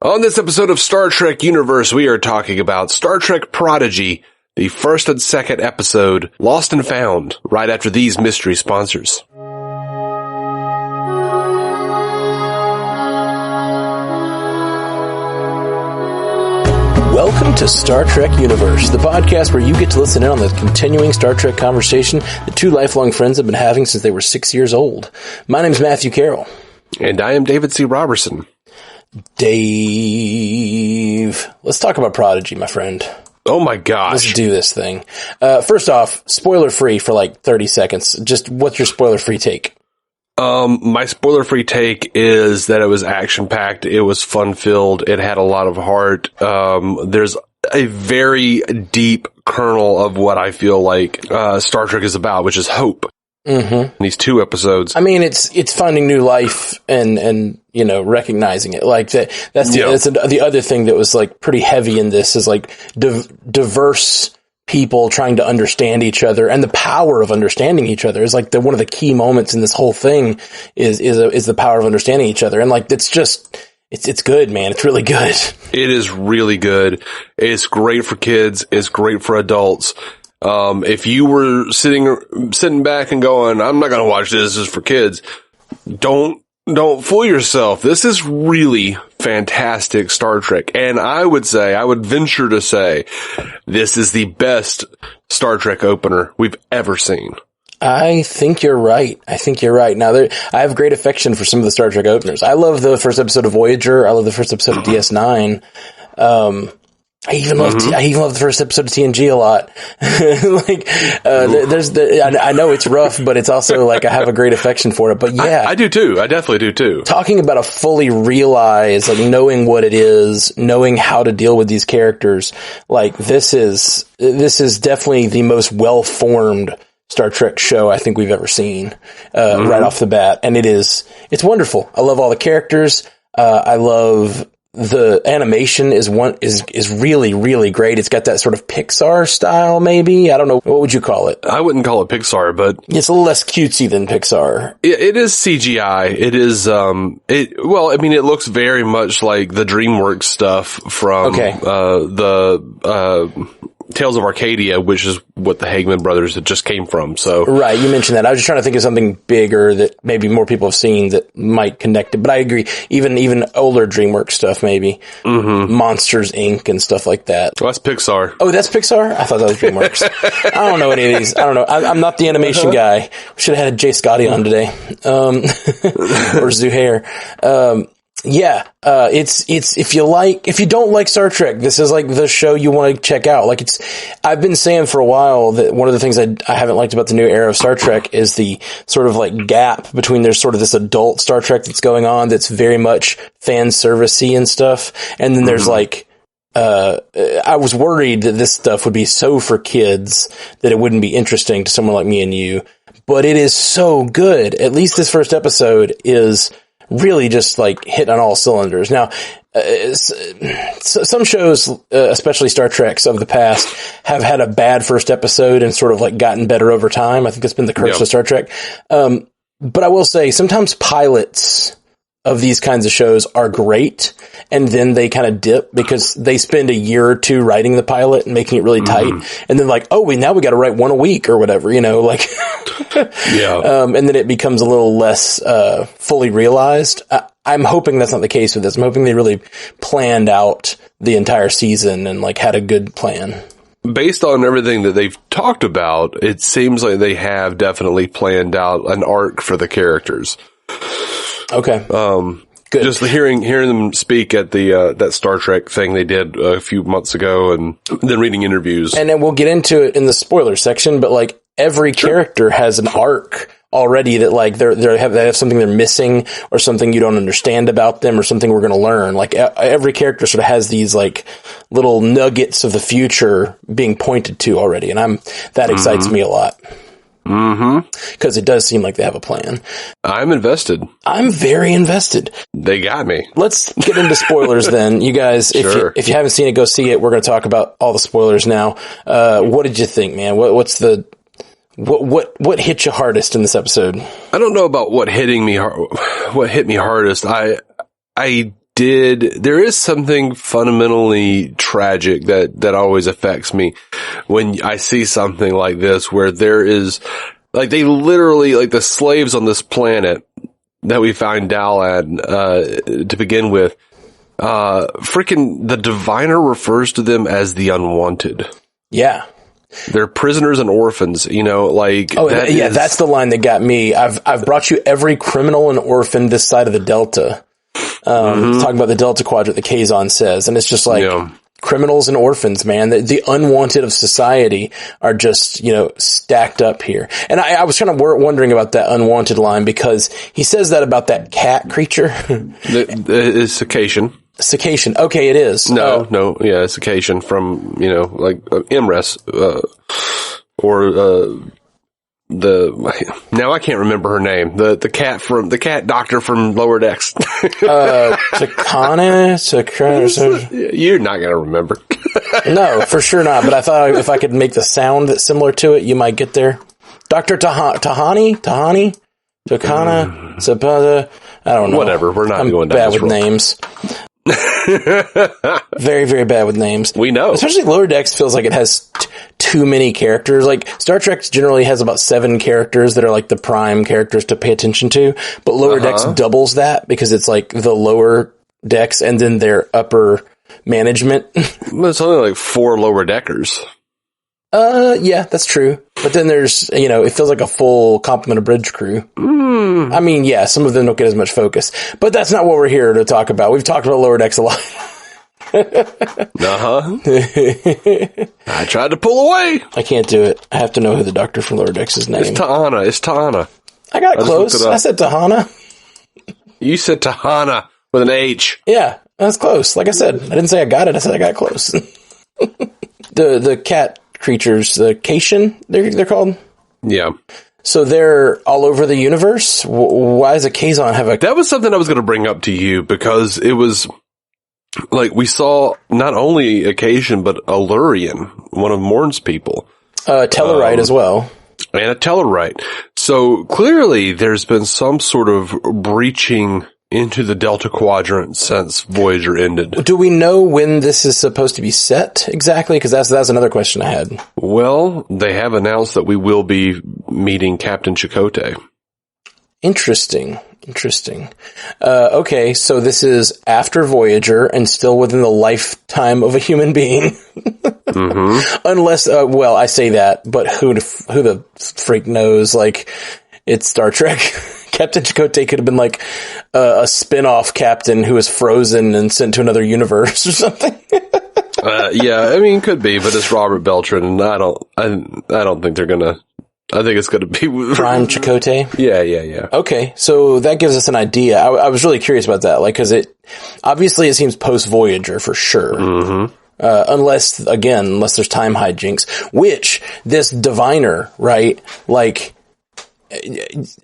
On this episode of Star Trek Universe, we are talking about Star Trek Prodigy, the first and second episode, Lost and Found, right after these mystery sponsors. Welcome to Star Trek Universe, the podcast where you get to listen in on the continuing Star Trek conversation that two lifelong friends have been having since they were 6 years old. My name's Matthew Carroll. And I am David C. Robertson. Dave, let's talk about Prodigy, my friend. Oh my gosh. Let's do this thing. First off, spoiler-free for like 30 seconds. Just what's your spoiler-free take? My spoiler-free take is that it was action-packed, it was fun-filled, it had a lot of heart. There's a very deep kernel of what I feel like Star Trek is about, which is hope. Mm-hmm. In these two episodes. I mean, it's finding new life and you know, recognizing it. Like that's the other thing that was like pretty heavy in this is like diverse people trying to understand each other, and the power of understanding each other is like one of the key moments in this whole thing is the power of understanding each other. And like, it's good, man. It's really good. It is really good. It's great for kids. It's great for adults. If you were sitting back and going, I'm not going to watch this is for kids. Don't fool yourself. This is really fantastic Star Trek. And I would venture to say, this is the best Star Trek opener we've ever seen. I think you're right. Now, I have great affection for some of the Star Trek openers. I love the first episode of Voyager. I love the first episode of DS9. I even love the first episode of TNG a lot. I know it's rough, but it's also like I have a great affection for it. But yeah, I do too. I definitely do too. Talking about a fully realized, like knowing what it is, knowing how to deal with these characters, like this is definitely the most well-formed Star Trek show I think we've ever seen, right off the bat. And it's wonderful. I love all the characters. I love the animation is really, really great. It's got that sort of Pixar style, maybe. I don't know. What would you call it? I wouldn't call it Pixar, but it's a little less cutesy than Pixar. It is CGI. It is, it looks very much like the DreamWorks stuff from, the Tales of Arcadia, which is what the Hagman brothers had just came from. So right, you mentioned that. I was just trying to think of something bigger that maybe more people have seen that might connect it. But I agree, even older DreamWorks stuff, maybe Monsters Inc. and stuff like that. Well, that's Pixar. Oh, that's Pixar. I thought that was DreamWorks. I don't know any of these. I don't know. I'm not the animation guy. We should have had Jay Scotty on today, or Zuhair. It's if you don't like Star Trek, this is like the show you want to check out. Like I've been saying for a while that one of the things I haven't liked about the new era of Star Trek is the sort of like gap between there's sort of this adult Star Trek that's going on that's very much fan servicey and stuff. And then there's like, I was worried that this stuff would be so for kids that it wouldn't be interesting to someone like me and you, but it is so good. At least this first episode is really just like hitting on all cylinders. Now, some shows, especially Star Treks of the past, have had a bad first episode and sort of like gotten better over time. I think that's been the curse of Star Trek. But I will say sometimes pilots of these kinds of shows are great, and then they kind of dip because they spend a year or two writing the pilot and making it really tight, and then like, now we got to write one a week or whatever, like, and then it becomes a little less fully realized. I'm hoping that's not the case with this. I'm hoping they really planned out the entire season and like had a good plan. Based on everything that they've talked about, it seems like they have definitely planned out an arc for the characters. Okay. Good. Just hearing them speak at the that Star Trek thing they did a few months ago, and then reading interviews. And then we'll get into it in the spoiler section, but like every character has an arc already that like they have something they're missing or something you don't understand about them or something we're going to learn. Like every character sort of has these like little nuggets of the future being pointed to already, and that excites me a lot. Because it does seem like they have a plan. I'm invested. I'm very invested. They got me. Let's get into spoilers then. You guys, if you haven't seen it, go see it. We're going to talk about all the spoilers now. What did you think, man? What hit you hardest in this episode? I don't know about what hit me hardest. I there is something fundamentally tragic that always affects me when I see something like this, where there is, like, they literally, like, the slaves on this planet that we find Dalad, to begin with, freaking the diviner refers to them as the unwanted. Yeah. They're prisoners and orphans, you know, like. Oh, that's the line that got me. I've brought you every criminal and orphan this side of the Delta. Talking about the Delta Quadrant, the Kazon says, and it's just like, criminals and orphans, man. The unwanted of society are just, you know, stacked up here. And I was kind of wondering about that unwanted line, because he says that about that cat creature. It's Circassian. Circassian. Okay, it is. No, it's Circassian from, you know, like Imres, or now I can't remember her name. The cat doctor from Lower Decks. Takana? You're not gonna remember. No, for sure not. But I thought if I could make the sound that's similar to it, you might get there. Dr. Tahani? Takana? Sabada? I don't know. Whatever. We're not going down bad this with road. names. Very, very bad with names. We know. Especially Lower Decks feels like it has too many characters. Like, Star Trek generally has about 7 characters that are like the prime characters to pay attention to, but Lower Decks doubles that, because it's like the lower decks and then their upper management. Well, it's only like 4 lower deckers. Yeah, that's true. But then there's, you know, it feels like a full complement of bridge crew. I mean, yeah, some of them don't get as much focus, but that's not what we're here to talk about. We've talked about Lower Decks a lot. I tried to pull away. I can't do it. I have to know who the doctor from Lower Decks' name. It's Tahana. I got close. I said Tahana. You said Tahana with an H. Yeah, that's close. Like I said, I didn't say I got it. I said I got close. The cat creatures, the Cation, they're called? Yeah. So they're all over the universe? Why does a Kazon have a... That was something I was going to bring up to you, because it was, like, we saw not only a Cation, but a Lurian, one of Morn's people. Tellarite as well. And a Tellarite. So clearly there's been some sort of breaching into the Delta Quadrant since Voyager ended. Do we know when this is supposed to be set exactly? Because that's another question I had. Well, they have announced that we will be meeting Captain Chakotay. Interesting. Okay, so this is after Voyager and still within the lifetime of a human being. Unless, well, I say that, but who the freak knows? Like, it's Star Trek. Captain Chakotay could have been like a spin-off captain who was frozen and sent to another universe or something. Yeah, I mean, could be, but it's Robert Beltran, and I don't think they're gonna. I think it's gonna be Prime Chakotay. Yeah. Okay, so that gives us an idea. I was really curious about that, like, because it seems post Voyager for sure. Unless there's time hijinks, which this diviner, right? Like,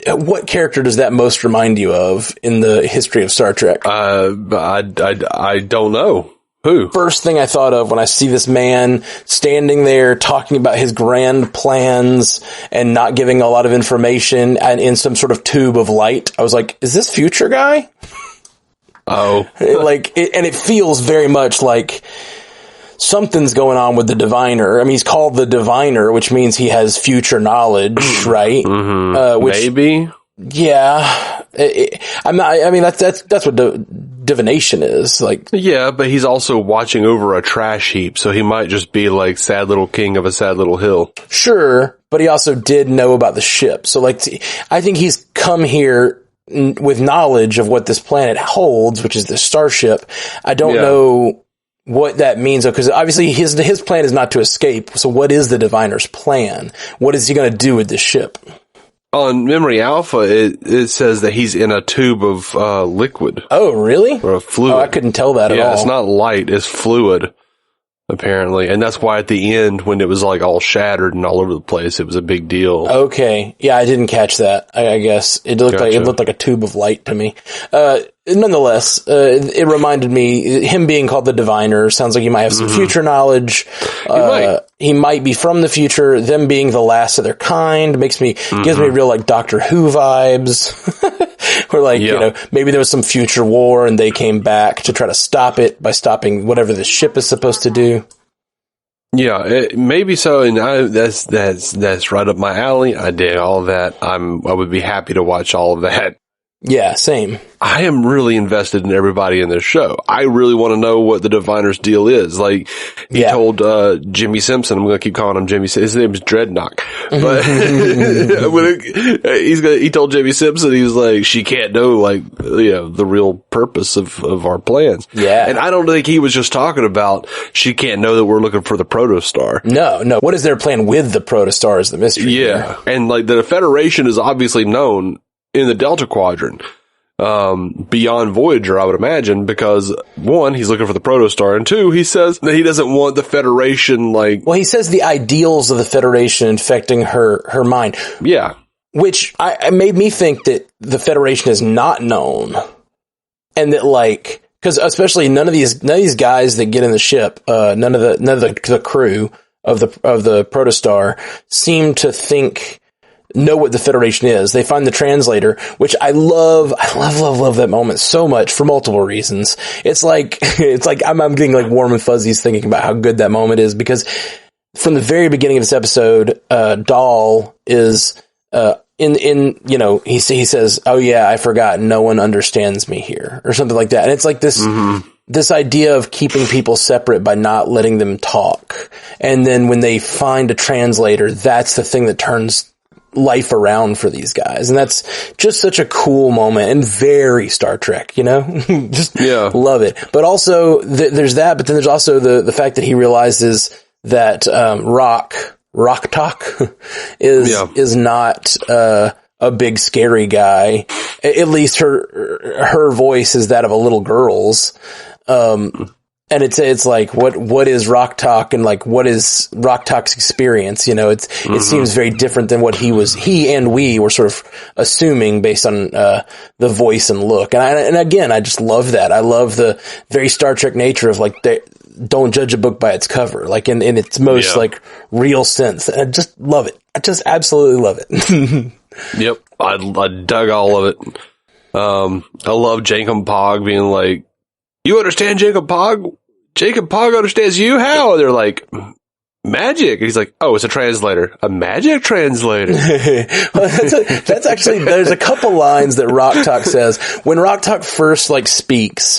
what character does that most remind you of in the history of Star Trek? I don't know. Who? First thing I thought of when I see this man standing there talking about his grand plans and not giving a lot of information and in some sort of tube of light, I was like, is this Future Guy? Oh. And it feels very much like something's going on with the diviner. I mean, he's called the diviner, which means he has future knowledge, right? Maybe. Yeah. That's what divination is. Like, yeah, but he's also watching over a trash heap, so he might just be like sad little king of a sad little hill. Sure, but he also did know about the ship. So, like, I think he's come here with knowledge of what this planet holds, which is the starship. I don't know what that means, though, because obviously his plan is not to escape. So what is the diviner's plan? What is he going to do with this ship? On Memory Alpha, it says that he's in a tube of liquid. Oh, really? Or a fluid. Oh, I couldn't tell that at all. Yeah, it's not light, it's fluid, apparently. And that's why at the end, when it was like all shattered and all over the place, it was a big deal. Okay. Yeah, I didn't catch that. I guess it looked like a tube of light to me. Nonetheless, it reminded me, him being called the diviner sounds like he might have some future knowledge. He might be from the future. Them being the last of their kind gives me real like Doctor Who vibes. Or like, maybe there was some future war and they came back to try to stop it by stopping whatever the ship is supposed to do. Yeah, maybe so, and that's right up my alley. I did all of that. I would be happy to watch all of that. Yeah, same. I am really invested in everybody in this show. I really want to know what the Diviner's deal is. Like, he told Jimmy Simpson, I'm going to keep calling him Jimmy Simpson. His name is Dreadnought. But he told Jimmy Simpson, he was like, she can't know, like, the real purpose of our plans. Yeah. And I don't think he was just talking about she can't know that we're looking for the Protostar. No. What is their plan with the Protostar is the mystery. Yeah. And like the Federation is obviously known in the Delta Quadrant, beyond Voyager, I would imagine, because one, he's looking for the Protostar, and two, he says that he doesn't want the Federation, like... Well, he says the ideals of the Federation infecting her mind. Yeah. Which I made me think that the Federation is not known. And that, like, because especially none of these guys that get in the ship, none of the crew of the Protostar seem to know what the Federation is. They find the translator, which I love that moment so much for multiple reasons. It's like I'm getting like warm and fuzzies thinking about how good that moment is, because from the very beginning of this episode, Dahl is, he says, "Oh yeah, I forgot. No one understands me here," or something like that. And it's like this, this idea of keeping people separate by not letting them talk. And then when they find a translator, that's the thing that turns life around for these guys. And that's just such a cool moment and very Star Trek, just love it. But also there's that, but then there's also the fact that he realizes that, Rok-Tahk is not, a big scary guy. At least her voice is that of a little girl's. And it's like, what is Rok-Tahk, and like, what is Rok-Tahk's experience? It seems very different than what he and we were sort of assuming based on, the voice and look. And again, I just love that. I love the very Star Trek nature of like, don't judge a book by its cover, like in its most like real sense. And I just love it. I just absolutely love it. Yep. I dug all of it. I love Jacob Pog being like, "You understand Jacob Pog? Jacob Pog understands you? How?" And they're like, "Magic." And he's like, "Oh, it's a translator. A magic translator." Well, that's actually, there's a couple lines that Rok-Tahk says. When Rok-Tahk first, like, speaks,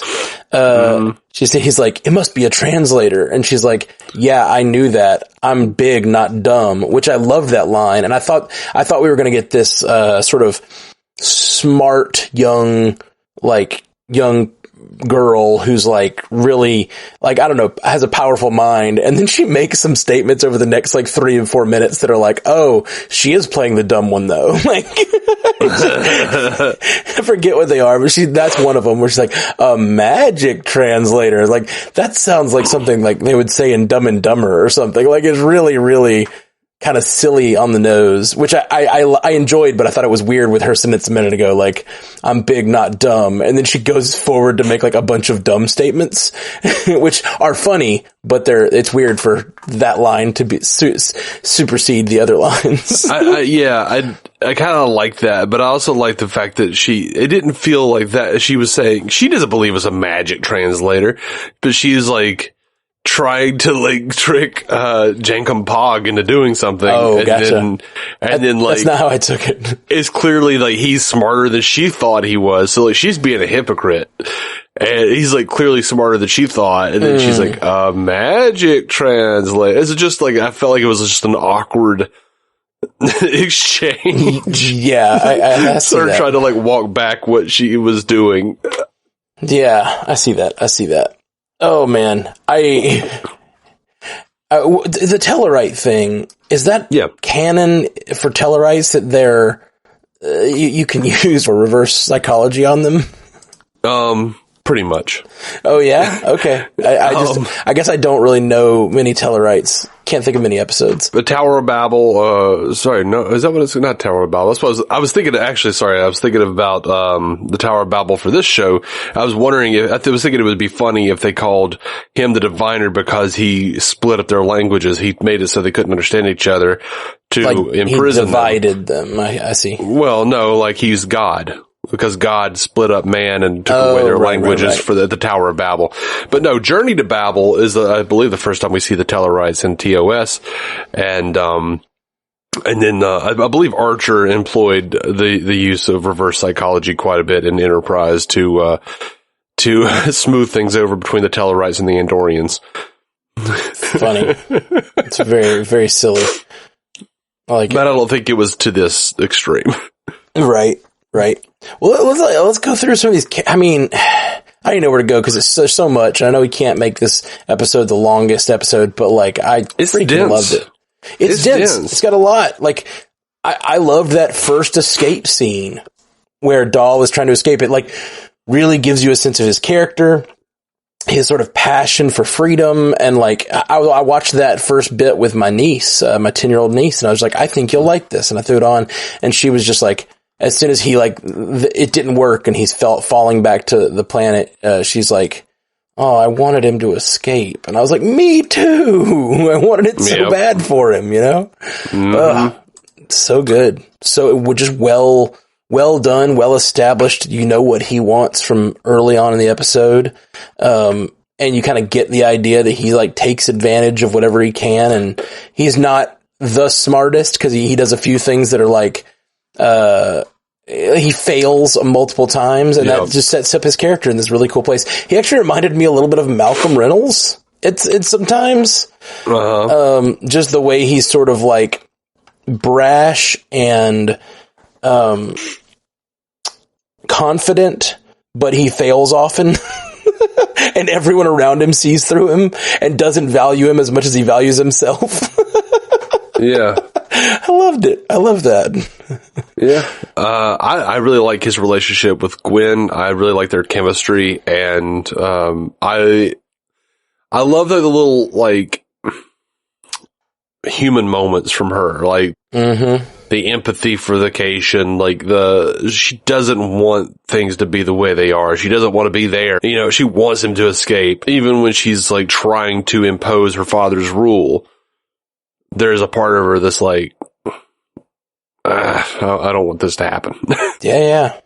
he's like, "It must be a translator." And she's like, "Yeah, I knew that. I'm big, not dumb," which I love that line. And I thought we were going to get this, sort of smart, young girl who's like really, like, I don't know, has a powerful mind, and then she makes some statements over the next like 3 and 4 minutes that are like, oh, she is playing the dumb one though. Like, I forget what they are, but that's one of them where she's like, a magic translator. Like, that sounds like something like they would say in Dumb and Dumber or something. Like, it's really, really kind of silly on the nose, which I enjoyed, but I thought it was weird with her sentence a minute ago, like, "I'm big, not dumb." And then she goes forward to make like a bunch of dumb statements, which are funny, but it's weird for that line to be supersede the other lines. I kind of like that, but I also like the fact that it didn't feel like that. She was saying she doesn't believe it's a magic translator, but she's like trying to like trick Jankum Pog into doing something. Oh, gotcha. And then like, that's not how I took it. It's clearly like he's smarter than she thought he was. So like she's being a hypocrite. And he's like clearly smarter than she thought. And then she's like, a magic translator. It's just like, I felt like it was just an awkward exchange. Yeah, I see sort of that. trying to like walk back what she was doing. Yeah, I see that. Oh man, the Tellarite thing, is that canon for Tellarites that they're, you can use for reverse psychology on them? Pretty much. Oh yeah? Okay. I guess I don't really know many Tellarites. Can't think of many episodes. The Tower of Babel, is that what it's, not Tower of Babel. That's what I was thinking, actually, sorry, I was thinking about, the Tower of Babel for this show. I was wondering I was thinking it would be funny if they called him the Diviner because he split up their languages. He made it so they couldn't understand each other to like imprison he divided them. I see. Well, no, like he's God. because God split up man and took away their languages for the Tower of Babel. But no, Journey to Babel is, I believe, the first time we see the Tellarites in TOS. And then I believe Archer employed the use of reverse psychology quite a bit in Enterprise to smooth things over between the Tellarites and the Andorians. Funny. It's very, very silly. But I don't think it was to this extreme. Right. Well, let's go through some of these. I mean, I don't know where to go because there's so much. I know we can't make this episode the longest episode, but I freaking loved it. It's dense. It's got a lot. I loved that first escape scene where Dahl is trying to escape. It really gives you a sense of his character, his sort of passion for freedom. And I watched that first bit with my niece, my 10-year-old niece, and I was like, I think you'll like this. And I threw it on, and she was just like, as soon as he it didn't work and he's falling back to the planet, she's like, oh, I wanted him to escape. And I was like, me too. I wanted it so bad for him, you know? Mm-hmm. So good. So it was just well done, well established. You know what he wants from early on in the episode. And you kind of get the idea that he takes advantage of whatever he can. And he's not the smartest because he does a few things that are he fails multiple times, and that just sets up his character in this really cool place. He actually reminded me a little bit of Malcolm Reynolds. It's sometimes, just the way he's sort of brash and, confident, but he fails often. And everyone around him sees through him and doesn't value him as much as he values himself. Yeah. I loved it. I love that. Yeah. I really like his relationship with Gwen. I really like their chemistry, and I love the little human moments from her, the empathy for the Cation, she doesn't want things to be the way they are. She doesn't want to be there. You know, she wants him to escape, even when she's trying to impose her father's rule. There's a part of her that's I don't want this to happen. Yeah.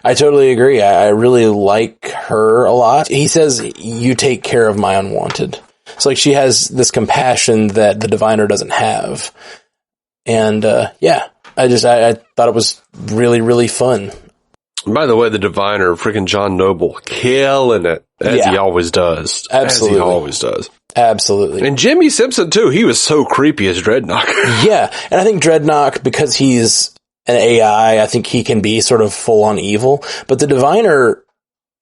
I totally agree. I really like her a lot. He says, you take care of my unwanted. It's she has this compassion that the Diviner doesn't have. And, I thought it was really, really fun. By the way, the Diviner, freaking John Noble, killing it, as he always does. Absolutely. As he always does. Absolutely. And Jimmy Simpson, too. He was so creepy as Dreadnought. Yeah. And I think Dreadnought, because he's an AI, I think he can be sort of full-on evil. But the Diviner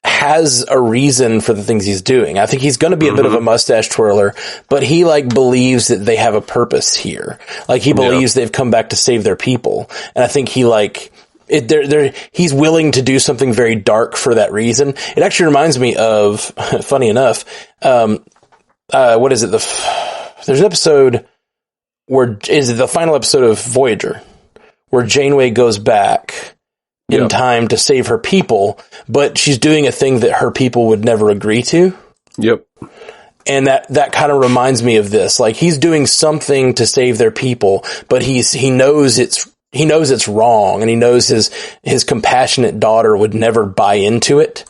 has a reason for the things he's doing. I think he's going to be a bit of a mustache twirler, but he believes that they have a purpose here. He believes they've come back to save their people. And I think he he's willing to do something very dark for that reason. It actually reminds me of, funny enough, what is it? There's an episode is it the final episode of Voyager, where Janeway goes back in time to save her people, but she's doing a thing that her people would never agree to. Yep. And that kind of reminds me of this. He's doing something to save their people, but he knows it's wrong, and he knows his compassionate daughter would never buy into it.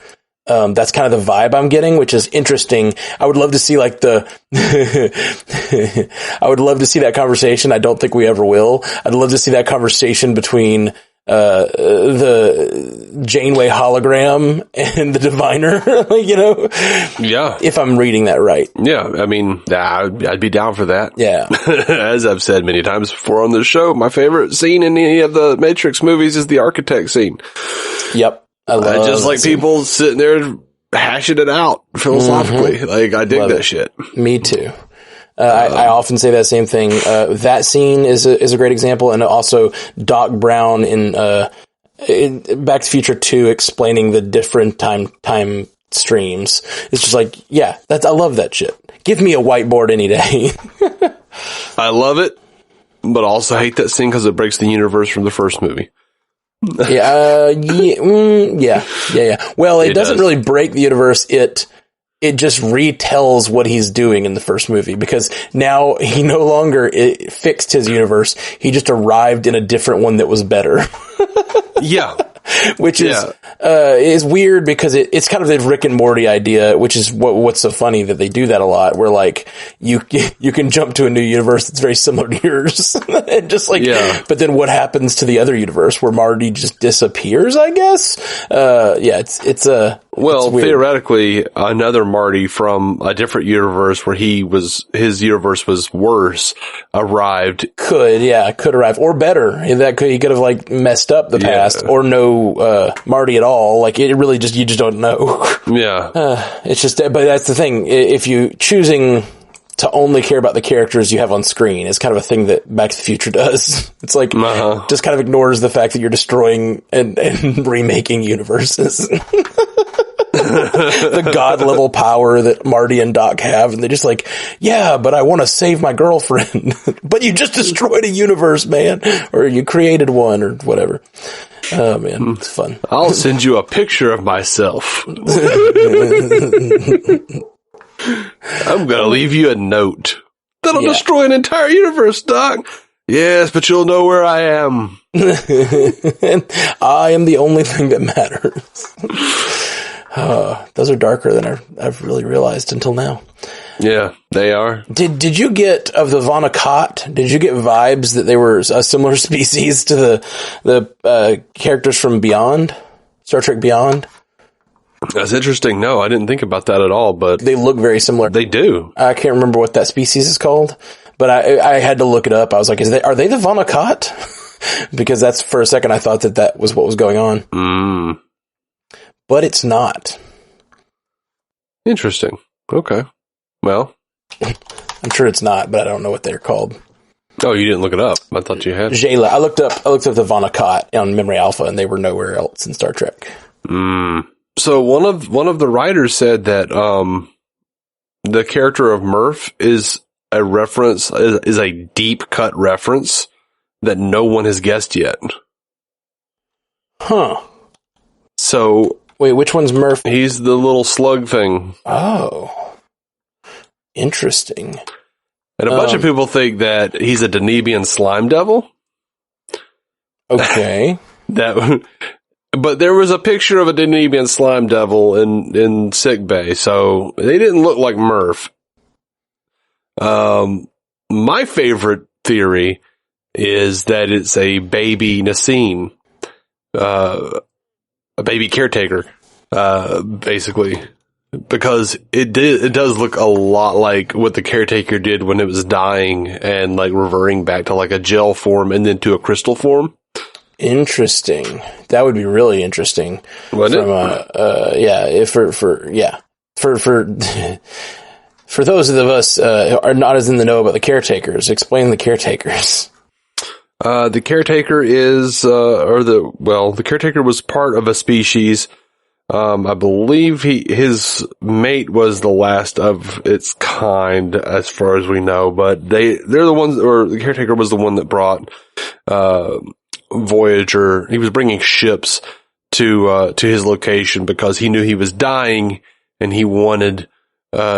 That's kind of the vibe I'm getting, which is interesting. I would love to see I would love to see that conversation. I don't think we ever will. I'd love to see that conversation between the Janeway hologram and the Diviner, Yeah. If I'm reading that right. Yeah. I mean, I'd be down for that. Yeah. As I've said many times before on the show, my favorite scene in any of the Matrix movies is the architect scene. Yep. I just like people sitting there hashing it out philosophically. Mm-hmm. I dig that shit. Me too. I often say that same thing. That scene is a great example, and also Doc Brown in Back to the Future 2 explaining the different time streams. It's just I love that shit. Give me a whiteboard any day. I love it, but also hate that scene because it breaks the universe from the first movie. Yeah. Well, it doesn't really break the universe. It just retells what he's doing in the first movie, because now he no longer fixed his universe. He just arrived in a different one that was better. Yeah. which is weird because it's kind of the Rick and Morty idea, which is what's so funny that they do that a lot, where like you can jump to a new universe that's very similar to yours, and just like, but then what happens to the other universe where Marty just disappears? I guess, it's theoretically, another Marty from a different universe where his universe was worse could arrive, or better. He could have like messed up the past, or no Marty at all. Like it really you just don't know. It's just, but that's the thing. If you choosing to only care about the characters you have on screen is kind of a thing that Back to the Future does. It's like, just kind of ignores the fact that you're destroying and remaking universes. The god level power that Marty and Doc have, and they're just like, yeah, but I want to save my girlfriend. But you just destroyed a universe, man, or you created one, or whatever. Oh man, it's fun. I'll send you a picture of myself. I'm gonna leave you a note that'll destroy an entire universe, Doc. Yes, but you'll know where I am. And I am the only thing that matters. Those are darker than I've really realized until now. Yeah, they are. Did you get, of the Vonnegut, did you get vibes that they were a similar species to the characters from Beyond? Star Trek Beyond? That's interesting. No, I didn't think about that at all, but they look very similar. They do. I can't remember what that species is called, but I had to look it up. I was like, are they the Vonnegut? Because that's, for a second, I thought that was what was going on. But it's not. Interesting. Okay. Well, I'm sure it's not, but I don't know what they're called. Oh, you didn't look it up. I thought you had. Jayla. I looked up the Vonnegut on Memory Alpha, and they were nowhere else in Star Trek. So one of the writers said that the character of Murph is a reference, is a deep cut reference that no one has guessed yet. Huh. So wait, which one's Murph? He's the little slug thing. Oh, interesting. And a bunch of people think that he's a Danubian slime devil. Okay. But there was a picture of a Danubian slime devil in sickbay, so they didn't look like Murph. My favorite theory is that it's a baby Nassim, a baby caretaker, basically, because it does look a lot like what the caretaker did when it was dying and like reverting back to like a gel form and then to a crystal form. Interesting. That would be really interesting. Wouldn't it? For those of us are not as in the know about the caretakers, explain the caretakers. The caretaker is, the caretaker was part of a species. I believe his mate was the last of its kind, as far as we know, but they're the ones, or the caretaker was the one that brought, Voyager. He was bringing ships to his location because he knew he was dying and he wanted,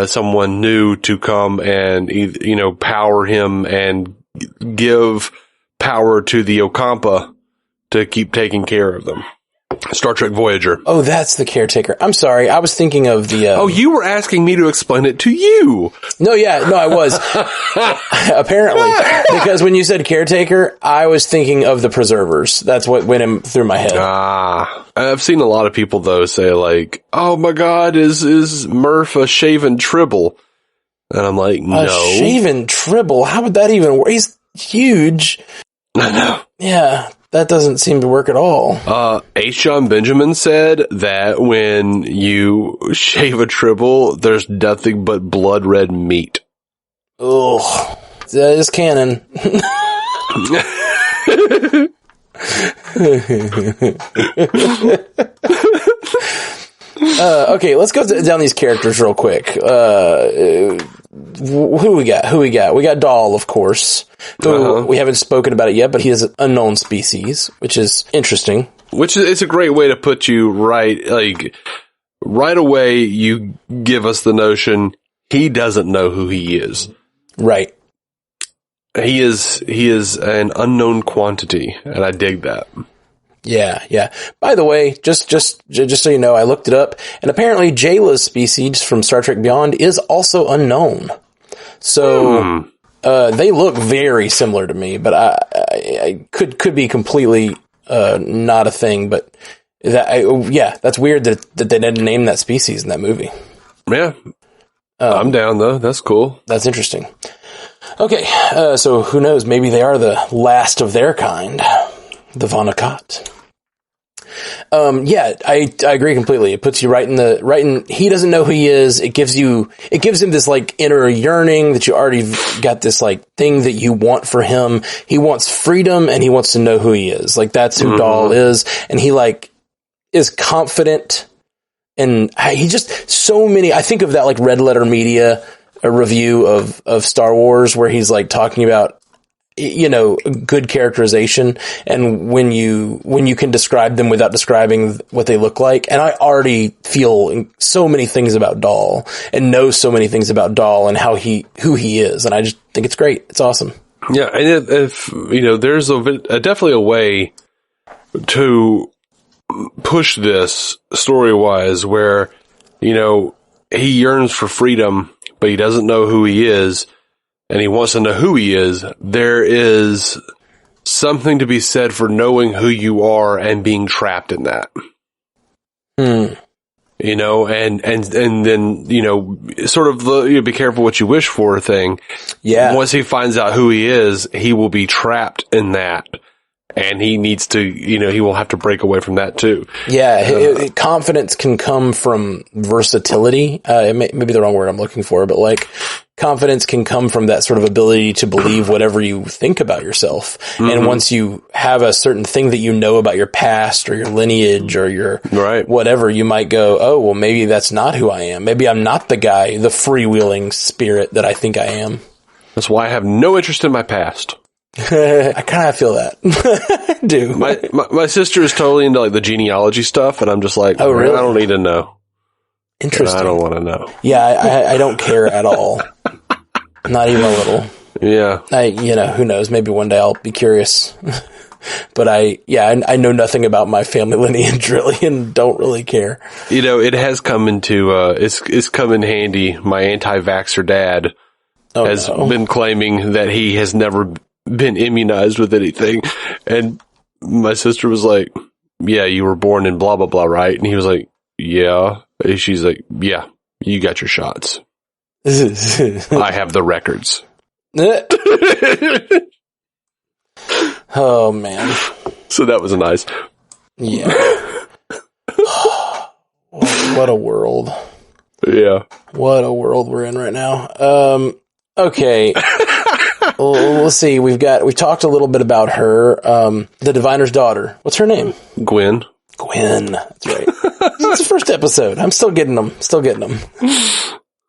someone new to come and, power him and give power to the Ocampa to keep taking care of them. Star Trek Voyager. Oh, that's the caretaker. I'm sorry. I was thinking of the... you were asking me to explain it to you. No, I was. Apparently. Because when you said caretaker, I was thinking of the preservers. That's what went through my head. I've seen a lot of people, though, say, like, oh my god, is Murph a shaven tribble? And I'm like, no. A shaven tribble? How would that even work? He's huge. I know. Yeah. That doesn't seem to work at all. H. John Benjamin said that when you shave a tribble, there's nothing but blood red meat. Ugh. That is canon. Okay, let's go down these characters real quick. Who we got? We got Dahl, of course. Who we haven't spoken about it yet, but he is an unknown species, which is interesting. It's a great way to put you right away. You give us the notion he doesn't know who he is. Right. He is an unknown quantity, and I dig that. Yeah, yeah. By the way, just so you know, I looked it up, and apparently Jayla's species from Star Trek Beyond is also unknown. So they look very similar to me, but I could be completely not a thing. But that's weird that they didn't name that species in that movie. Yeah, I'm down though. That's cool. That's interesting. Okay, so who knows? Maybe they are the last of their kind, the Vanakat. Yeah, I agree completely. It puts you right in, he doesn't know who he is. It gives him this like inner yearning that you already got this like thing that you want for him. He wants freedom and he wants to know who he is. Like that's who Dahl is. And he like is confident and he just so many, I think of that like Red Letter Media, a review of Star Wars where he's like talking about, you know, good characterization and when you can describe them without describing what they look like. And I already feel so many things about Dahl and know so many things about Dahl and who he is. And I just think it's great. It's awesome. Yeah. And if you know, there's definitely a way to push this story wise where, you know, he yearns for freedom, but he doesn't know who he is. And he wants to know who he is. There is something to be said for knowing who you are and being trapped in that. You know, and then, you know, sort of be careful what you wish for thing. Yeah. Once he finds out who he is, he will be trapped in that. And he needs to, you know, he will have to break away from that too. Yeah, confidence can come from versatility. It may be the wrong word I'm looking for, but like confidence can come from that sort of ability to believe whatever you think about yourself. And once you have a certain thing that you know about your past or your lineage or your whatever, you might go, oh, well, maybe that's not who I am. Maybe I'm not the guy, the freewheeling spirit that I think I am. That's why I have no interest in my past. I kind of feel that. I do. My sister is totally into like the genealogy stuff, and I'm just like, oh, really? I don't need to know. Interesting. I don't want to know. Yeah, I don't care at all. Not even a little. Yeah. You know, who knows? Maybe one day I'll be curious. But I know nothing about my family lineage really, and don't really care. You know, it has come into it's come in handy. My anti-vaxxer dad has been claiming that he has never been immunized with anything. And my sister was like, yeah, you were born in blah, blah, blah, right? And he was like, yeah. And she's like, yeah, you got your shots. I have the records. Oh, man. So that was nice. Yeah. What a world. Yeah. What a world we're in right now. Okay. Well, let's see. We've talked a little bit about her, the diviner's daughter. What's her name? Gwen. That's right. It's the first episode. I'm still getting them.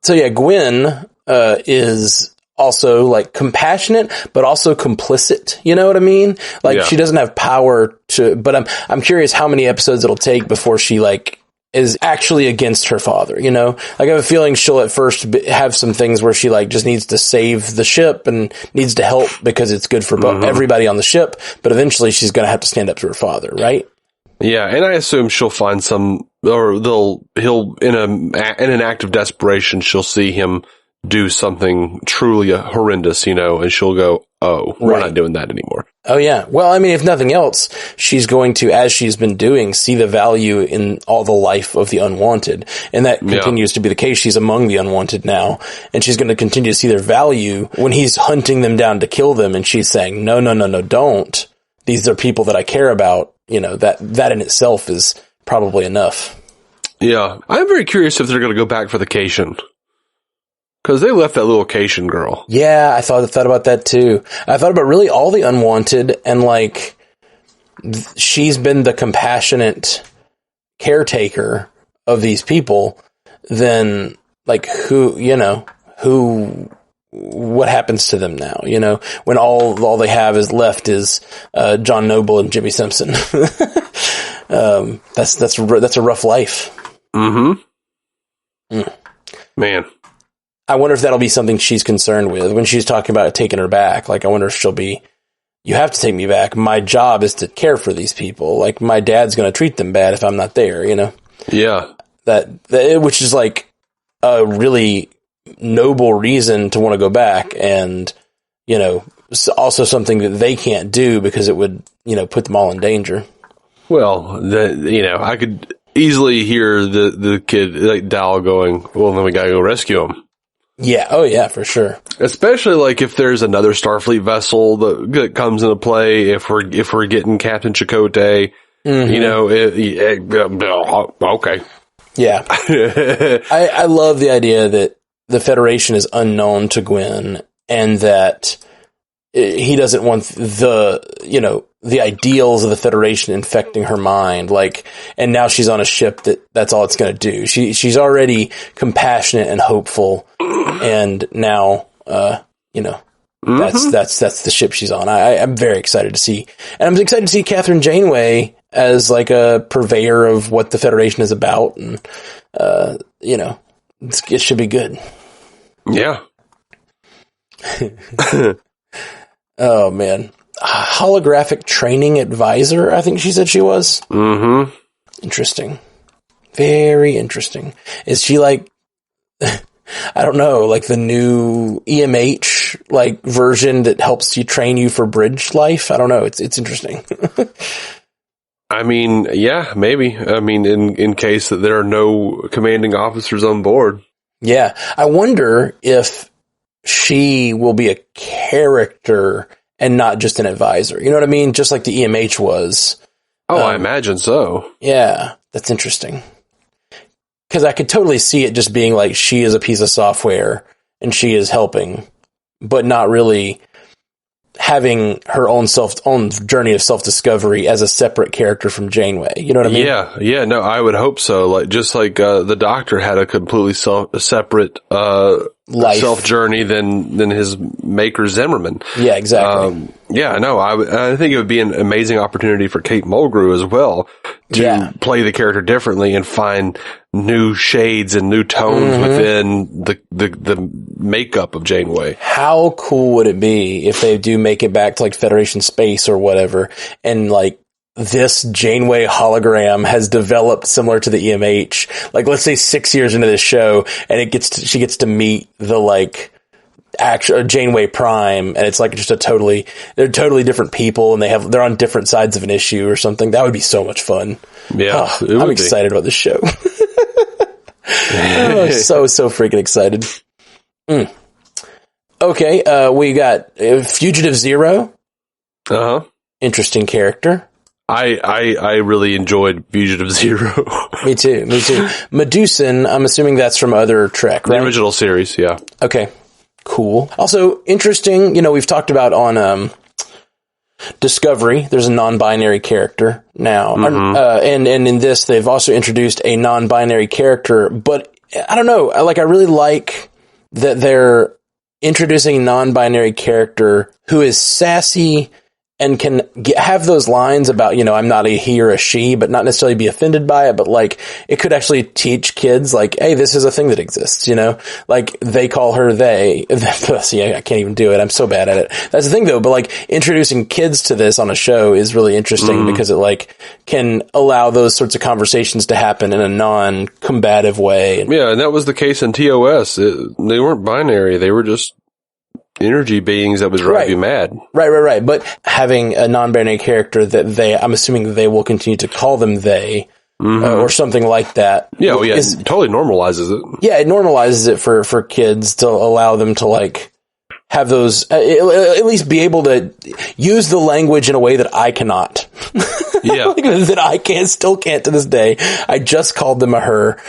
So yeah, Gwen, is also like compassionate, but also complicit. You know what I mean? Like she doesn't have power but I'm curious how many episodes it'll take before she like is actually against her father, you know? Like I have a feeling she'll at first have some things where she like just needs to save the ship and needs to help because it's good for everybody on the ship, but eventually she's going to have to stand up to her father, right? Yeah, and I assume she'll find he'll in an act of desperation, she'll see him do something truly horrendous, you know, and she'll go, oh, we're not doing that anymore. Oh, yeah. Well, I mean, if nothing else, she's going to, as she's been doing, see the value in all the life of the unwanted. And that continues to be the case. She's among the unwanted now. And she's going to continue to see their value when he's hunting them down to kill them. And she's saying, no, don't. These are people that I care about. You know, that in itself is probably enough. Yeah. I'm very curious if they're going to go back for the Cation. Because they left that little Cation girl. Yeah, I thought about that too. I thought about really all the unwanted, and like, she's been the compassionate caretaker of these people. Then, like, what happens to them now? You know, when all they have is left is John Noble and Jimmy Simpson. That's a rough life. Mm-hmm. Man. I wonder if that'll be something she's concerned with when she's talking about taking her back. Like, I wonder if she'll be you have to take me back. My job is to care for these people. Like, my dad's going to treat them bad if I'm not there, you know? Yeah. That which is like a really noble reason to want to go back, and, you know, also something that they can't do because it would, you know, put them all in danger. Well, I could easily hear the kid, like Dal, going, well, then we gotta go rescue him. Yeah. Oh, yeah, for sure. Especially like if there's another Starfleet vessel that comes into play, if we're getting Captain Chakotay, you know, okay. Yeah. I love the idea that the Federation is unknown to Gwen, and that he doesn't want the ideals of the Federation infecting her mind. Like, and now she's on a ship that's all it's going to do. She's already compassionate and hopeful, and now, that's the ship she's on. I'm very excited to see, and I'm excited to see Catherine Janeway as like a purveyor of what the Federation is about, and it should be good. Yeah. Oh man, holographic training advisor, I think she said she was. Mm-hmm. Interesting. Very interesting. Is she like, I don't know, like the new EMH like version that helps you train you for bridge life? I don't know. It's interesting. I mean, yeah, maybe. I mean, in case that there are no commanding officers on board. Yeah. I wonder if she will be a character and not just an advisor. You know what I mean? Just like the EMH was. Oh, I imagine so. Yeah, that's interesting. Because I could totally see it just being like she is a piece of software and she is helping, but not really having her own journey of self-discovery as a separate character from Janeway. You know what I mean? Yeah, no, I would hope so. Like, just like, the Doctor had a completely separate, life self-journey than his maker Zimmerman. Yeah, exactly. I think it would be an amazing opportunity for Kate Mulgrew as well to play the character differently and find new shades and new tones within the makeup of Janeway. How cool would it be if they do make it back to like Federation space or whatever, and like this Janeway hologram has developed similar to the EMH, like let's say 6 years into this show, and she gets to meet the like actual Janeway Prime, and it's like just they're totally different people, and they're on different sides of an issue or something. That would be so much fun. Yeah, I'm excited about this show. So freaking excited. Okay, we got Fugitive Zero. Uh-huh. Interesting character. I really enjoyed Fugitive Zero. Me too. Medusan, I'm assuming that's from other Trek, right? The original series, yeah. Okay, cool. Also, interesting, we've talked about on Discovery, there's a non-binary character now. And in this, they've also introduced a non-binary character, but I don't know, I really like that they're introducing a non-binary character who is sassy and can have those lines about, I'm not a he or a she, but not necessarily be offended by it. But like, it could actually teach kids like, hey, this is a thing that exists, like they call her they. See, I can't even do it. I'm so bad at it. That's the thing though. But like introducing kids to this on a show is really interesting because it like can allow those sorts of conversations to happen in a non-combative way. Yeah. And that was the case in TOS. They weren't binary. They were just energy beings that would drive you mad. Right. But having a non-binary character that I'm assuming they will continue to call them they, or something like that. Yeah, it totally normalizes it. Yeah, it normalizes it for kids to allow them to like have those, at least be able to use the language in a way that I cannot. Yeah. That I still can't to this day. I just called them a her,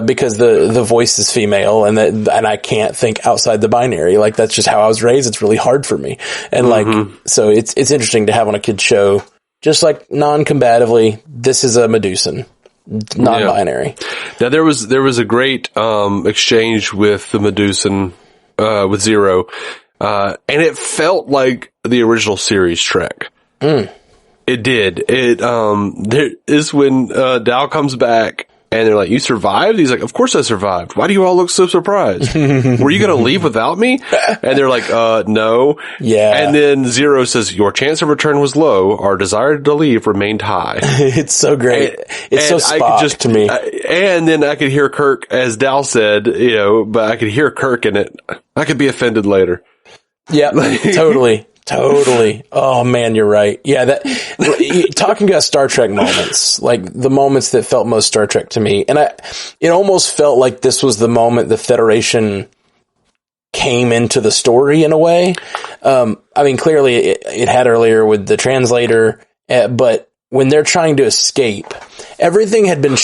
because the voice is female and I can't think outside the binary. Like that's just how I was raised. It's really hard for me. And so it's interesting to have on a kid's show, just like non-combatively, this is a Medusan, non-binary. Yeah. Now there was a great, exchange with the Medusan, with Zero, and it felt like the original series Trek. It did. There is when Dal comes back And they're like, you survived? He's like, of course I survived. Why do you all look so surprised? Were you going to leave without me? And they're like, no. Yeah. And then Zero says, your chance of return was low. Our desire to leave remained high. It's so great. It's so Spock to me. And then I could hear Kirk, as Dal said, but I could hear Kirk in it. I could be offended later. Yeah, totally. Totally. Oh man, you're right. Yeah, talking about Star Trek moments, like the moments that felt most Star Trek to me. And it almost felt like this was the moment the Federation came into the story in a way. I mean, clearly it had earlier with the translator, but when they're trying to escape, everything had been,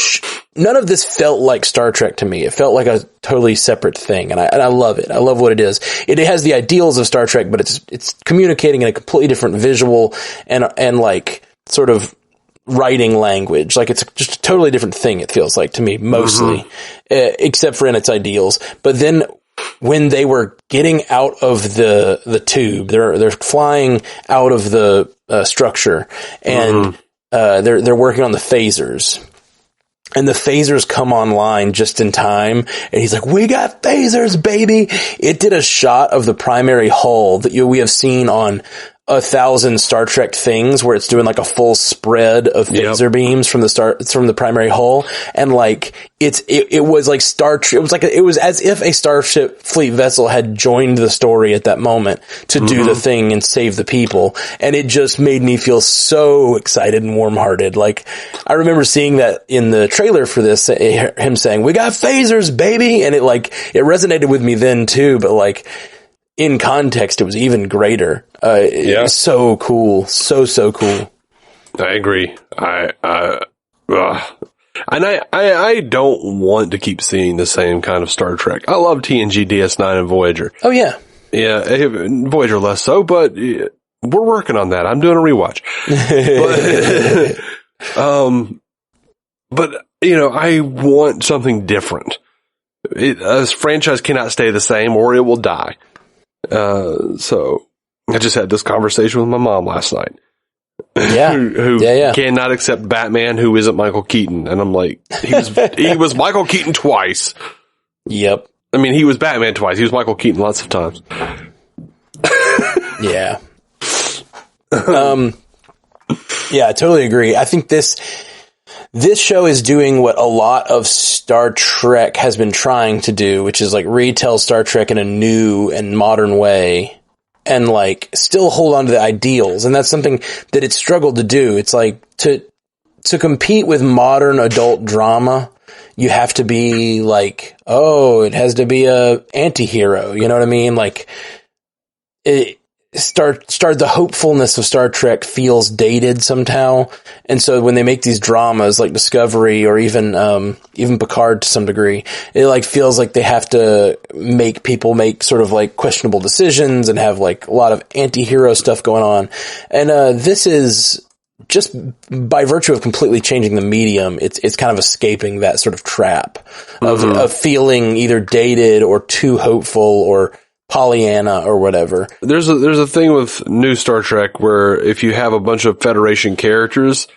none of this felt like Star Trek to me. It felt like a totally separate thing. And I love it. I love what it is. It has the ideals of Star Trek, but it's communicating in a completely different visual and like sort of writing language. Like it's just a totally different thing. It feels like to me, mostly, except for in its ideals. But then when they were getting out of the tube, they're flying out of the structure and, they're working on the phasers, and the phasers come online just in time. And he's like, we got phasers, baby. It did a shot of the primary hull that we have seen on 1,000 Star Trek things, where it's doing like a full spread of phaser beams from the primary hull. And like, it was like it was as if a Starship Fleet vessel had joined the story at that moment to do the thing and save the people. And it just made me feel so excited and warm-hearted. Like, I remember seeing that in the trailer for this, him saying, we got phasers, baby. And it resonated with me then too, but like, in context, it was even greater. It was so cool. So cool. I agree. And I don't want to keep seeing the same kind of Star Trek. I love TNG, DS9, and Voyager. Oh, yeah. Yeah, Voyager less so, but we're working on that. I'm doing a rewatch. But I want something different. This franchise cannot stay the same or it will die. So I just had this conversation with my mom last night. Yeah. who cannot accept Batman who isn't Michael Keaton. And I'm like, he was Michael Keaton twice. Yep. I mean, he was Batman twice. He was Michael Keaton lots of times. Yeah. Yeah, I totally agree. I think this show is doing what a lot of Star Trek has been trying to do, which is like retell Star Trek in a new and modern way and like still hold on to the ideals. And that's something that it struggled to do. It's like to compete with modern adult drama, you have to be like, oh, it has to be a anti-hero. You know what I mean? Like the hopefulness of Star Trek feels dated somehow. And so when they make these dramas like Discovery or even Picard to some degree, it like feels like they have to make people make sort of like questionable decisions and have like a lot of anti-hero stuff going on. And, this is just by virtue of completely changing the medium. It's kind of escaping that sort of trap of feeling either dated or too hopeful or Pollyanna or whatever. There's a thing with new Star Trek where if you have a bunch of Federation characters,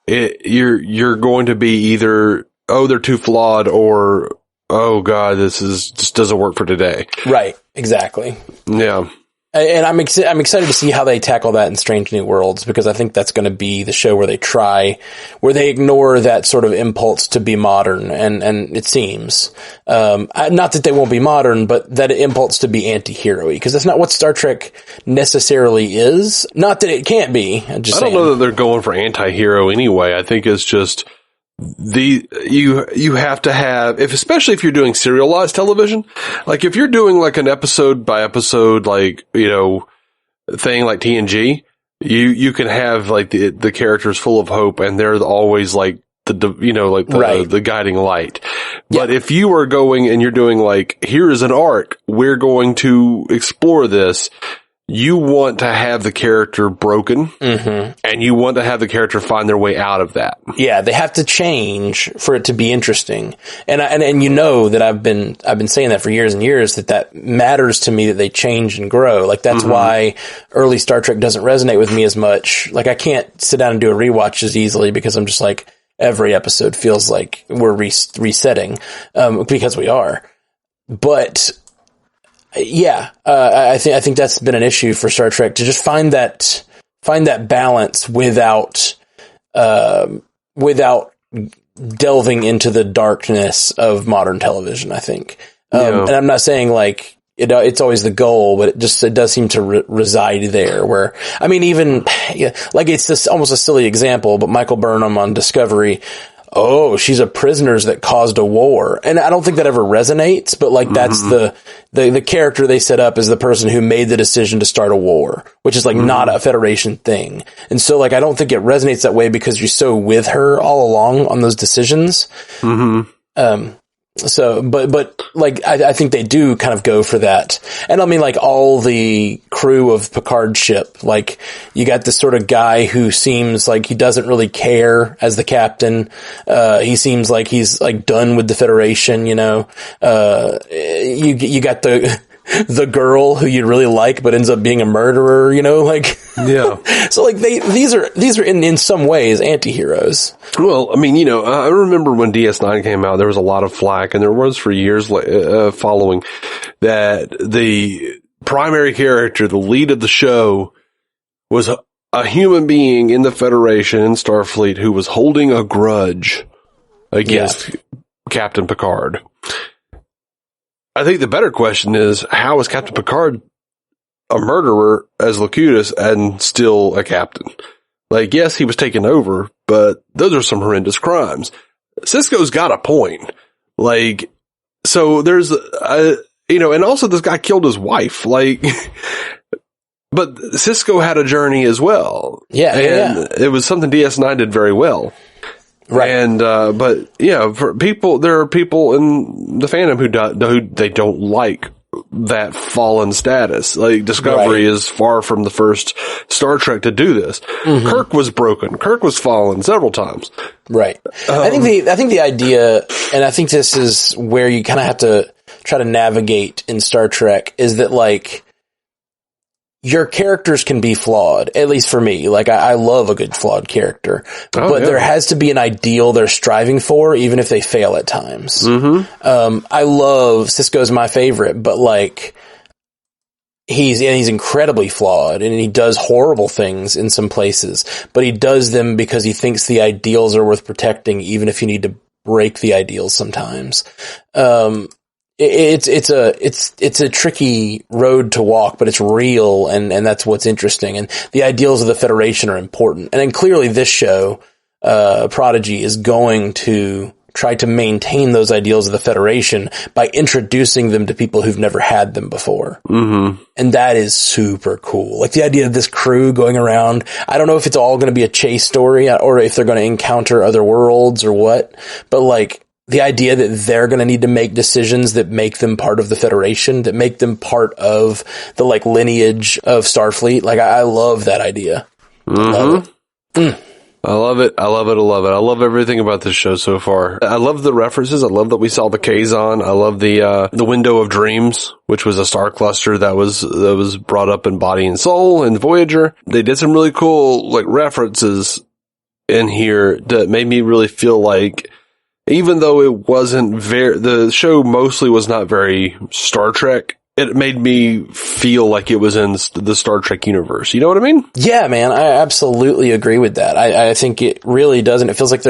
you're going to be either, oh, they're too flawed, or, oh god, just doesn't work for today. Right. Exactly. Yeah. And I'm excited to see how they tackle that in Strange New Worlds, because I think that's going to be the show where they ignore that sort of impulse to be modern. And it seems, not that they won't be modern, but that impulse to be anti-hero-y, because that's not what Star Trek necessarily is. Not that it can't be. I don't know that they're going for anti-hero anyway. I think it's just you have to have, especially if you're doing serialized television, like if you're doing like an episode by episode, like, thing like TNG, you can have like the characters full of hope and they're always like the guiding light. But if you are going and you're doing like, here is an arc, we're going to explore this, you want to have the character broken, and you want to have the character find their way out of that. Yeah, they have to change for it to be interesting. And that I've been saying that for years and years, that matters to me, that they change and grow. Like that's why early Star Trek doesn't resonate with me as much. Like I can't sit down and do a rewatch as easily because I'm just like, every episode feels like we're resetting, because we are. But yeah, I think that's been an issue for Star Trek, to just find that balance without delving into the darkness of modern television, I think. And I'm not saying like it's always the goal, but it does seem to reside there, where, I mean, even like, it's this almost a silly example, but Michael Burnham on Discovery, oh, she's a prisoners that caused a war. And I don't think that ever resonates, but like, that's the character they set up as the person who made the decision to start a war, which is like not a Federation thing. And so like, I don't think it resonates that way because you're so with her all along on those decisions. So, but like, I think they do kind of go for that. And I mean, like, all the crew of Picard's ship, like, you got this sort of guy who seems like he doesn't really care as the captain. He seems like he's like done with the Federation, you know. You got the girl who you really like, but ends up being a murderer, you know, like, yeah. So like these are in some ways anti-heroes. Well, I mean, you know, I remember when DS9 came out, there was a lot of flack, and there was for years following that the primary character, the lead of the show, was a human being in the Federation, in Starfleet, who was holding a grudge against Captain Picard. I think the better question is, how is Captain Picard a murderer as Locutus and still a captain? Like, yes, he was taken over, but those are some horrendous crimes. Sisko's got a point. Like, so there's, you know, and also this guy killed his wife. Like, but Sisko had a journey as well. Yeah. And it was something DS9 did very well. Right. And, but yeah, for people, there are people in the fandom who they don't like that fallen status. Like, Discovery is far from the first Star Trek to do this. Kirk was broken. Kirk was fallen several times. Right. I think the idea, and I think this is where you kind of have to try to navigate in Star Trek, is that like, your characters can be flawed, at least for me. Like, I love a good flawed character, but there has to be an ideal they're striving for, even if they fail at times. I love, Sisko's my favorite, but like, he's incredibly flawed, and he does horrible things in some places, but he does them because he thinks the ideals are worth protecting, even if you need to break the ideals sometimes. It's a tricky road to walk, but it's real, and that's what's interesting. And the ideals of the Federation are important. And then clearly this show, Prodigy, is going to try to maintain those ideals of the Federation by introducing them to people who've never had them before. And that is super cool. Like, the idea of this crew going around, I don't know if it's all going to be a chase story or if they're going to encounter other worlds or what, but like, the idea that they're going to need to make decisions that make them part of the Federation, that make them part of the like lineage of Starfleet. Like, I love that idea. I love it. I love it. I love it. I love it. I love everything about this show so far. I love the references. I love that we saw the Kazon. I love the Window of Dreams, which was a star cluster that was brought up in Body and Soul and Voyager. They did some really cool like references in here that made me really feel like, even though it wasn't the show mostly was not very Star Trek, it made me feel like it was in the Star Trek universe. You know what I mean? Yeah, man, I absolutely agree with that. I think it really does, and it feels like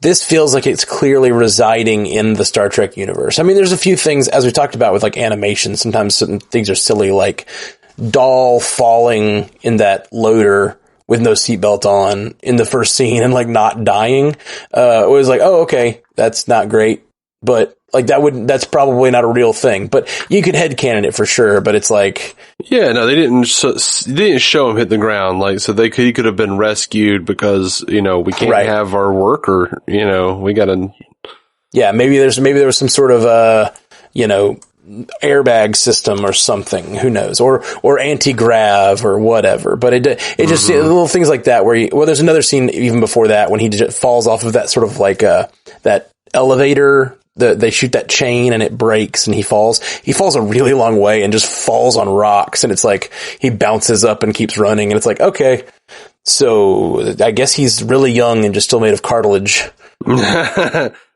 this feels like it's clearly residing in the Star Trek universe. I mean, there's a few things, as we talked about with like animation, sometimes certain things are silly, like Dahl falling in that loader with no seatbelt on in the first scene and like not dying. It was like, oh, okay, that's not great. But like that's probably not a real thing, but you could headcanon it for sure. But it's like, yeah, no, they didn't show him hit the ground. Like, so he could have been rescued because, you know, we can't have our work, or, you know, we gotta. Yeah. Maybe there was some sort of, you know, airbag system or something, who knows, or anti-grav or whatever. But it just little things like that where there's another scene even before that when he just falls off of that sort of like that elevator. They shoot that chain and it breaks and he falls a really long way and just falls on rocks, and it's like he bounces up and keeps running, and it's like, okay, So I guess he's really young and just still made of cartilage.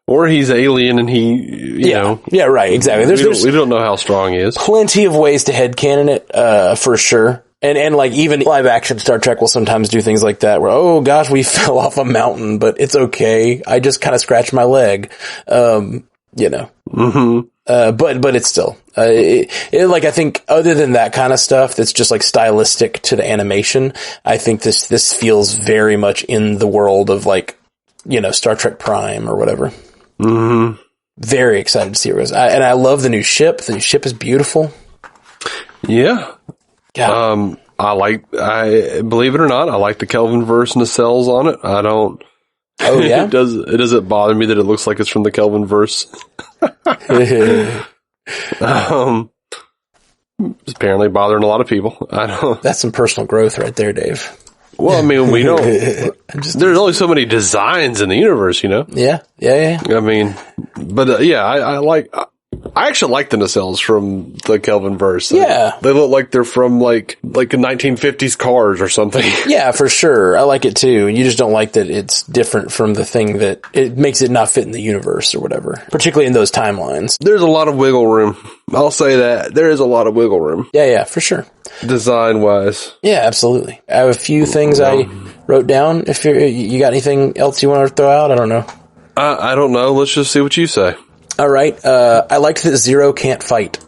Or he's alien and he, you know. Yeah, right, exactly. We don't know how strong he is. Plenty of ways to headcanon it, for sure. And like even live action Star Trek will sometimes do things like that where, oh gosh, we fell off a mountain, but it's okay. I just kind of scratched my leg. You know. Mm-hmm. But it's still, like, I think other than that kind of stuff that's just like stylistic to the animation, I think this feels very much in the world of like, you know, Star Trek Prime or whatever. Mm-hmm. Very excited to see where it goes. And I love the new ship. The new ship is beautiful. Yeah. I believe it or not, I like the Kelvin verse and the cells on it. I don't. Oh yeah. It doesn't bother me that it looks like it's from the Kelvin verse. It's apparently bothering a lot of people. I don't. That's some personal growth right there, Dave. Well, I mean, we don't. There's only so many designs in the universe, you know. Yeah. I mean, but yeah, I actually like the nacelles from the Kelvin verse. Yeah. They look like they're from like a 1950s cars or something. Yeah, for sure. I like it too. You just don't like that it's different from the thing that it makes it not fit in the universe or whatever, particularly in those timelines. There's a lot of wiggle room. I'll say that. There is a lot of wiggle room. Yeah, for sure. Design wise. Yeah, absolutely. I have a few things I wrote down. If you got anything else you want to throw out? I don't know. I don't know. Let's just see what you say. All right. I liked that Zero can't fight.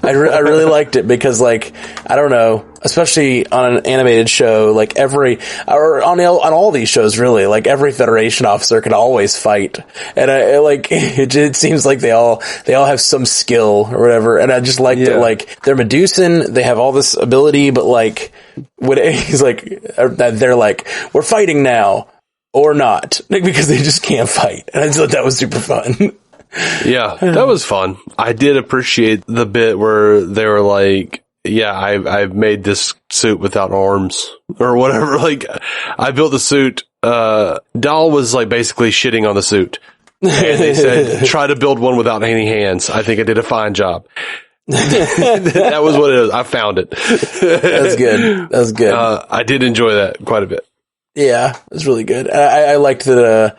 I really liked it because, like, I don't know, especially on an animated show, like or on all these shows, really, like every Federation officer can always fight. And it seems like they all have some skill or whatever. And I just like that, like, they're Medusan, they have all this ability, but like, he's like, they're like, we're fighting now or not, because they just can't fight. And I thought that was super fun. Yeah, that was fun. I did appreciate the bit where they were like, yeah, I've made this suit without arms or whatever. Like, I built the suit. Dahl was like basically shitting on the suit. And they said, try to build one without any hands. I think I did a fine job. That was what it is. I found it. That's good. That's good. I did enjoy that quite a bit. Yeah, it was really good. I liked that,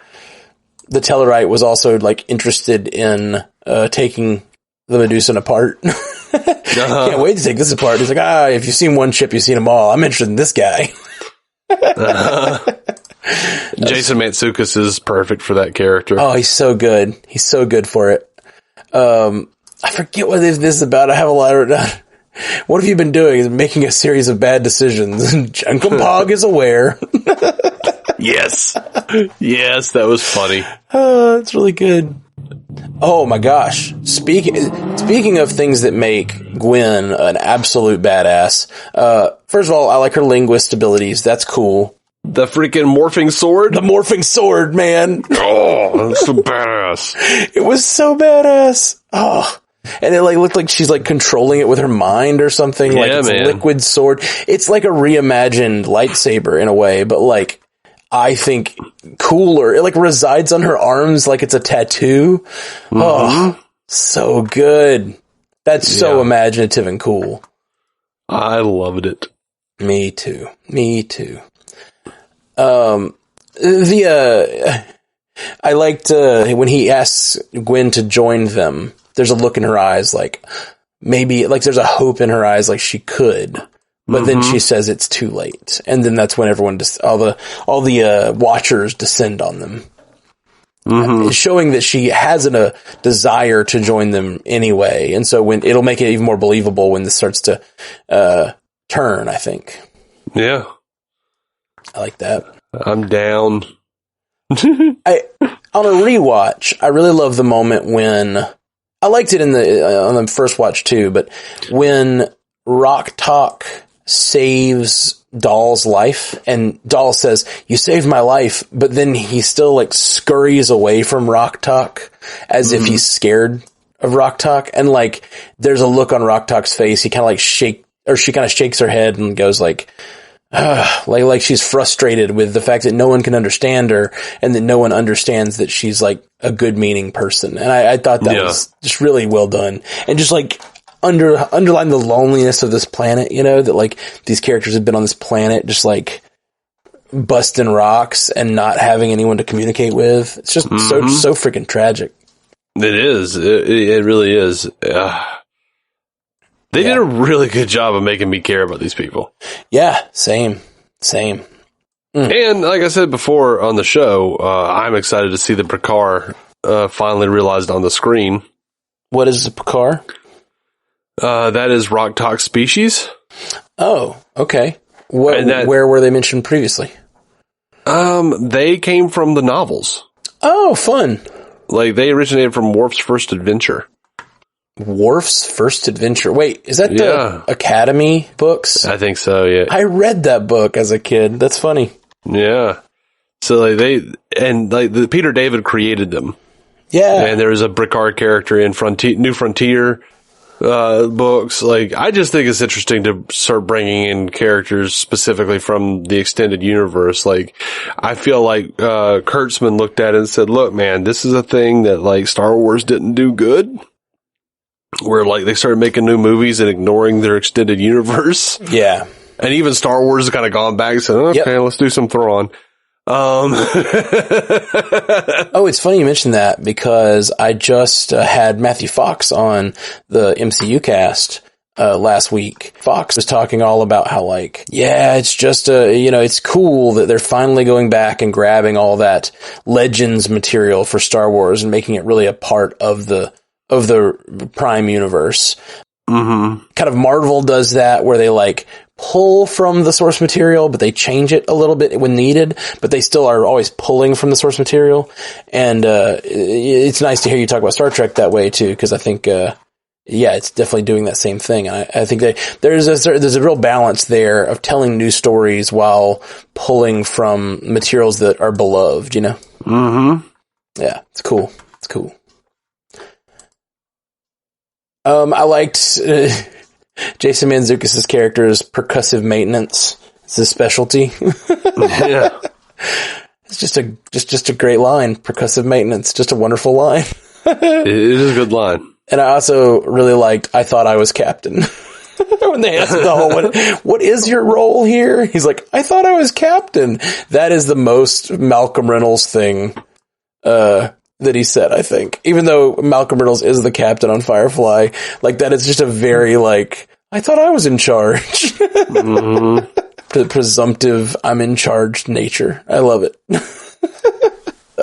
the Tellarite was also like interested in taking the Medusan apart. Can't wait to take this apart. He's like, if you've seen one ship, you've seen them all. I'm interested in this guy. Jason Mantzoukas is perfect for that character. Oh, he's so good. He's so good for it. I forget what this is about. I have a lot of it down. What have you been doing? Is making a series of bad decisions. Uncle Pog is aware. Yes, that was funny. It's really good. Oh my gosh. Speaking of things that make Gwen an absolute badass, first of all, I like her linguist abilities. That's cool. The freaking morphing sword? The morphing sword, man. Oh, that's so badass. It was so badass. Oh. And it like looked like she's like controlling it with her mind or something. Yeah, like it's man. a liquid sword. It's like a reimagined lightsaber in a way, but like, I think cooler. It like resides on her arms like it's a tattoo. Mm-hmm. Oh, so good. That's so imaginative and cool. I loved it. Me too. I liked, when he asks Gwen to join them, there's a look in her eyes like, maybe, like there's a hope in her eyes like she could. But then she says it's too late. And then that's when everyone, all the watchers descend on them. Mm-hmm. Showing that she has a desire to join them anyway. And so it'll make it even more believable when this starts to, turn, I think. Yeah. I like that. I'm down. On a rewatch, I really love the moment when, I liked it on the first watch too, but when Rock Talk saves Dahl's life, and Dahl says, "You saved my life," but then he still like scurries away from Rock Talk as if he's scared of Rock Talk, and like there's a look on Rock Talk's face. He kind of like she kind of shakes her head and goes like she's frustrated with the fact that no one can understand her, and that no one understands that she's like a good meaning person. And I thought that was just really well done, and just like underline the loneliness of this planet, you know, that like these characters have been on this planet just like busting rocks and not having anyone to communicate with. It's just so freaking tragic. It is. It really is. They did a really good job of making me care about these people. Yeah, same. And like I said before on the show, I'm excited to see the Prakar finally realized on the screen. What is the Prakar? That is rock talk species. Oh, okay. Where were they mentioned previously? They came from the novels. Oh, fun. Like, they originated from Worf's First Adventure. Worf's First Adventure. Wait, is that the Academy books? I think so, yeah. I read that book as a kid. That's funny. Yeah. So, like, Peter David created them. Yeah. And there's a Prakar character in New Frontier books. Like, I just think it's interesting to start bringing in characters specifically from the extended universe. Like, I feel like Kurtzman looked at it and said, look, man, this is a thing that, like, Star Wars didn't do good. Where, like, they started making new movies and ignoring their extended universe. Yeah. And even Star Wars has kind of gone back and said, okay, let's do some Thrawn. Oh, it's funny you mentioned that because I just had Matthew Fox on the MCU cast last week. Fox was talking all about how, like, it's just it's cool that they're finally going back and grabbing all that Legends material for Star Wars and making it really a part of the Prime universe. Mm-hmm. Kind of Marvel does that where they, like, pull from the source material, but they change it a little bit when needed, but they still are always pulling from the source material. And it's nice to hear you talk about Star Trek that way too, because I think it's definitely doing that same thing. I think there's a real balance there of telling new stories while pulling from materials that are beloved, you know? Mm-hmm. Yeah, it's cool. I liked Jason Mantzoukas' character's percussive maintenance. It's his specialty. Yeah. It's just a great line. Percussive maintenance. Just a wonderful line. It is a good line. And I also really liked I Thought I Was Captain. When they asked the whole, what is your role here? He's like, I thought I was captain. That is the most Malcolm Reynolds thing, that he said, I think. Even though Malcolm Reynolds is the captain on Firefly, like, that is just a very, like, I thought I was in charge. Mm-hmm. Presumptive, I'm in charge nature. I love it.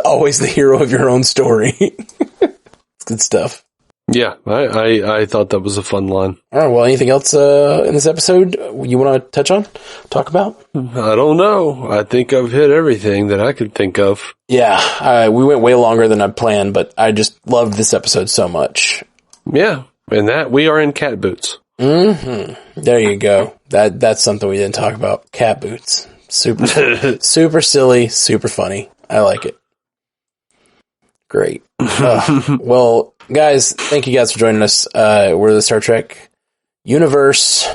Always the hero of your own story. It's good stuff. Yeah, I thought that was a fun line. All right, well, anything else in this episode you want to touch on? Talk about? I don't know. I think I've hit everything that I could think of. Yeah, we went way longer than I planned, but I just loved this episode so much. Yeah, and that we are in cat boots. Mm-hmm. There you go. That's something we didn't talk about. Cat boots. Super silly, super funny. I like it. Great. Well, guys, thank you guys for joining us. We're the Star Trek Universe,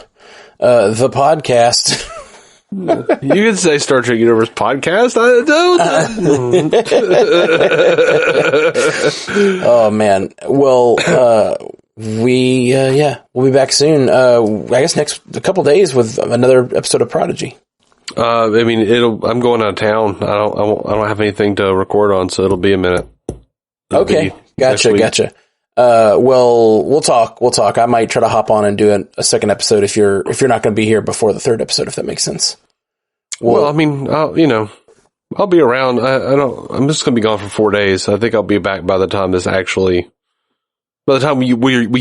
the podcast. You could say Star Trek Universe podcast. I don't. Oh man. Well, we'll be back soon. I guess a couple days with another episode of Prodigy. I mean, I'm going out of town. I don't have anything to record on, so it'll be a minute. Okay. Gotcha. Well, we'll talk. I might try to hop on and do a second episode if you're not going to be here before the third episode, if that makes sense. Well, I mean, I'll be around. I'm just going to be gone for 4 days. I think I'll be back by the time we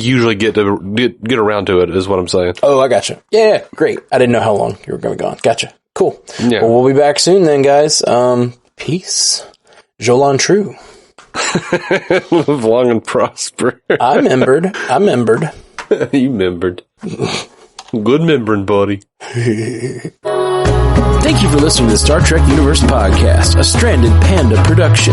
usually get around to it, is what I'm saying. Oh, I gotcha. Yeah, great. I didn't know how long you were going to be gone. Gotcha. Cool. Yeah. Well, we'll be back soon then, guys. Peace. Jolan True. Live long and prosper. I membered. You membered. Good membering, buddy. Thank you for listening to the Star Trek Universe Podcast, a Stranded Panda production.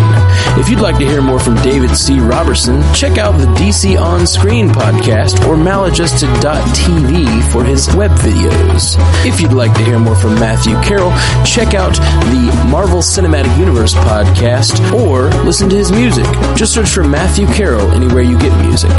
If you'd like to hear more from David C. Robertson, check out the DC On Screen podcast or maladjusted.tv for his web videos. If you'd like to hear more from Matthew Carroll, check out the Marvel Cinematic Universe podcast or listen to his music. Just search for Matthew Carroll anywhere you get music.